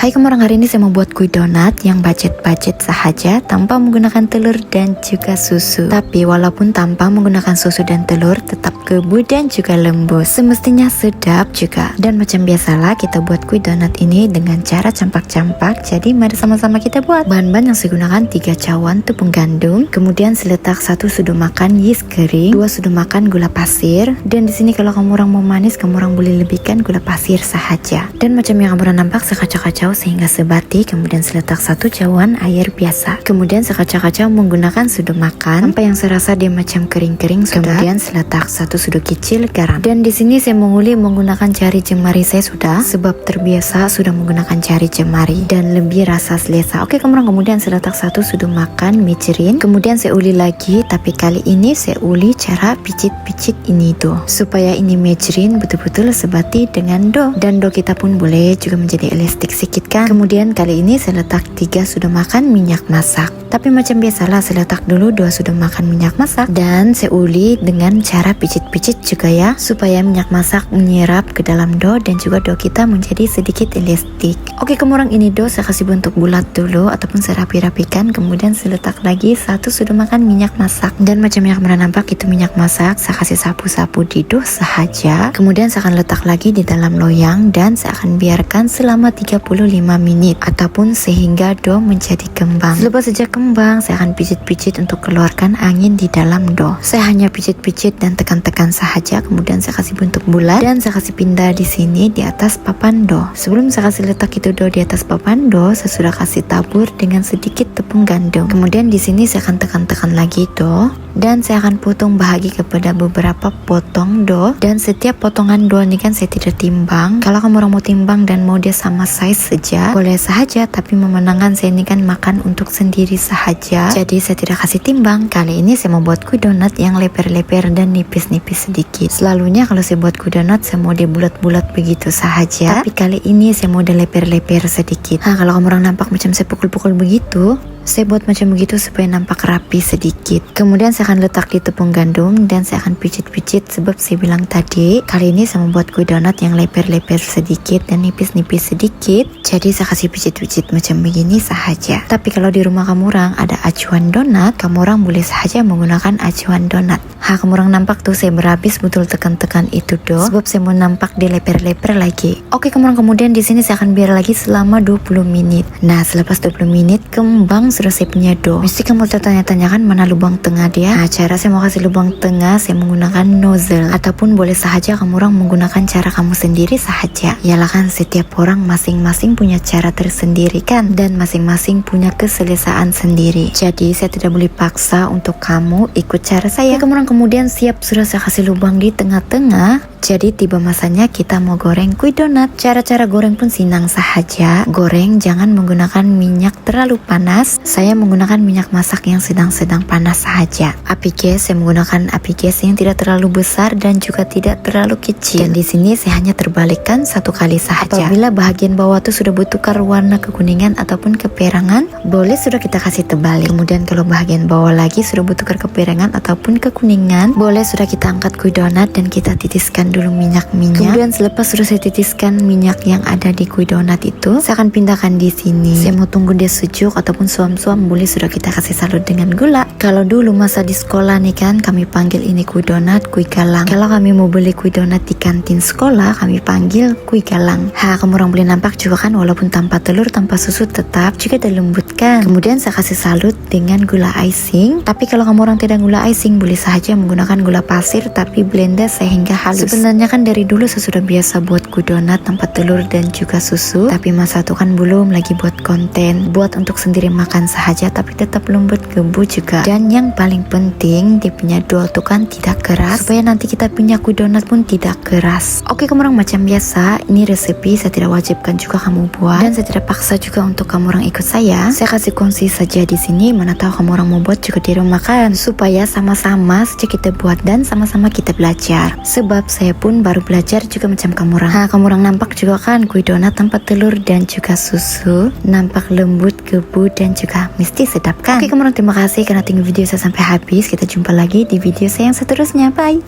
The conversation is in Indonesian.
Hai kamu orang, hari ini saya mau buat kue donat yang budget-budget sahaja tanpa menggunakan telur dan juga susu. Tapi walaupun tanpa menggunakan susu dan telur, tetap kebu dan juga lembut. Semestinya sedap juga. Dan macam biasalah kita buat kue donat ini dengan cara campak-campak. Jadi mari sama-sama kita buat. Bahan-bahan yang saya gunakan 3 cawan tepung gandum, kemudian seletak 1 sudu makan yeast kering, 2 sudu makan gula pasir. Dan di sini kalau kamu orang mau manis, kamu orang boleh lebihkan gula pasir sahaja. Dan macam yang kamu orang nampak, saya kacau-kacau sehingga sebati, kemudian seletak 1 cawan air biasa, kemudian saya kacau-kacau menggunakan sudu makan sampai yang saya rasa dia macam kering-kering sudah. Kemudian seletak 1 sudu kecil garam. Dan di sini saya menguli menggunakan jari jemari saya sudah, sebab terbiasa sudah menggunakan jari jemari dan lebih rasa selesa. Oke kemudian seletak 1 sudu makan margarin, kemudian saya uli lagi, tapi kali ini saya uli cara picit-picit ini tuh, supaya ini margarin betul-betul sebati dengan dough. Dan dough kita pun boleh juga menjadi elastik sedikit kan. Kemudian kali ini saya letak 3 sudu makan minyak masak. Tapi macam biasalah saya letak dulu 2 sudu makan minyak masak dan saya uli dengan cara picit-picit juga ya, supaya minyak masak menyerap ke dalam dough dan juga dough kita menjadi sedikit elastik. Oke kemudian ini dough saya kasih bentuk bulat dulu ataupun saya rapi-rapikan, kemudian saya letak lagi 1 sudu makan minyak masak. Dan macam yang kalian nampak itu minyak masak saya kasih sapu-sapu di dough sahaja. Kemudian saya akan letak lagi di dalam loyang dan saya akan biarkan selama 35 menit ataupun sehingga dough menjadi kembang. Selepas sejak kembang, saya akan pijit-pijit untuk keluarkan angin di dalam dough. Saya hanya pijit-pijit dan tekan-tekan sahaja, kemudian saya kasih bentuk bulat dan saya kasih pindah di sini di atas papan dough. Sebelum saya kasih letak itu dough di atas papan dough, saya sudah kasih tabur dengan sedikit tepung gandum. Kemudian di sini saya akan tekan-tekan lagi dough dan saya akan potong bahagi kepada beberapa potong dough. Dan setiap potongan dough ini kan saya tidak timbang. Kalau kamu orang mau timbang dan mau dia sama size saja boleh sahaja, tapi memenangkan saya ini kan makan untuk sendiri sahaja, jadi saya tidak kasih timbang. Kali ini saya mau buat kue donat yang leper-leper dan nipis-nipis sedikit. Selalunya kalau saya buat kue donat saya mau dia bulat-bulat begitu sahaja, tapi kali ini saya mau dia leper-leper sedikit. Kalau kamu orang nampak macam saya pukul-pukul begitu, saya buat macam begitu supaya nampak rapi sedikit. Kemudian saya akan letak di tepung gandum dan saya akan pijit-pijit, sebab saya bilang tadi kali ini saya membuat kue donat yang leper-leper sedikit dan nipis-nipis sedikit, jadi saya kasih pijit-pijit macam begini sahaja. Tapi kalau di rumah kamu orang ada acuan donat, kamu orang boleh sahaja menggunakan acuan donat. Kamu orang nampak tuh saya berhabis betul tekan-tekan itu dough, sebab saya mau nampak dia leper-leper lagi. Oke kamu orang, kemudian di sini saya akan biar lagi selama 20 menit. Nah selepas 20 menit kembang sudah saya punya dough. Mesti kamu tertanya-tanyakan mana lubang tengah dia. Cara saya mau kasih lubang tengah, saya menggunakan nozzle ataupun boleh sahaja kamu orang menggunakan cara kamu sendiri sahaja. Yalah kan setiap orang masing-masing punya cara tersendiri kan, dan masing-masing punya keselesaan sendiri. Jadi saya tidak boleh paksa untuk kamu ikut cara saya. Kemudian siap sudah saya kasih lubang di tengah-tengah. Jadi tiba masanya kita mau goreng kue donat. Cara-cara goreng pun senang sahaja. Goreng jangan menggunakan minyak terlalu panas. Saya menggunakan minyak masak yang sedang-sedang panas sahaja. Api gas saya menggunakan api gas yang tidak terlalu besar dan juga tidak terlalu kecil. Dan di sini saya hanya terbalikkan 1 kali sahaja. Apabila bahagian bawah itu sudah bertukar warna kekuningan ataupun keperangan, boleh sudah kita kasih terbalik. Kemudian kalau bahagian bawah lagi sudah bertukar keperangan ataupun kekuningan, boleh sudah kita angkat kue donat dan kita titiskan dulu minyak-minyak. Kemudian selepas sudah saya titiskan minyak yang ada di kue donat itu, saya akan pindahkan di sini. Saya mau tunggu dia sejuk ataupun suam-suam, boleh sudah kita kasih salut dengan gula. Kalau dulu masa di sekolah nih kan kami panggil ini kue donat kue galang. Kalau kami mau beli kue donat di kantin sekolah kami panggil kue galang. Kamu orang boleh nampak juga kan walaupun tanpa telur tanpa susu tetap juga dilembutkan. Kemudian saya kasih salut dengan gula icing. Tapi kalau kamu orang tidak gula icing boleh sahaja menggunakan gula pasir tapi blender sehingga halus. Sebenarnya kan dari dulu saya sudah biasa buat kue donat tanpa telur dan juga susu, tapi masa itu kan belum lagi buat konten, buat untuk sendiri makan sahaja tapi tetap lembut gebu juga. Dan yang paling penting dia punya dough tuh kan tidak keras, supaya nanti kita punya kue donat pun tidak keras. Oke kamu orang, macam biasa ini resepi saya tidak wajibkan juga kamu buat dan saya tidak paksa juga untuk kamu orang ikut saya. Saya kasih kongsi saja di sini, mana tahu kamu orang mau buat juga di rumah kan, supaya sama-sama saja kita buat dan sama-sama kita belajar. Sebab saya pun baru belajar juga macam kamu orang. Kamu orang nampak juga kan kue donat tanpa telur dan juga susu, nampak lembut, gebu dan juga mesti sedap kan. Oke kamu orang, terima kasih karena tengok video saya sampai habis. Kita jumpa lagi di video saya yang seterusnya. Bye.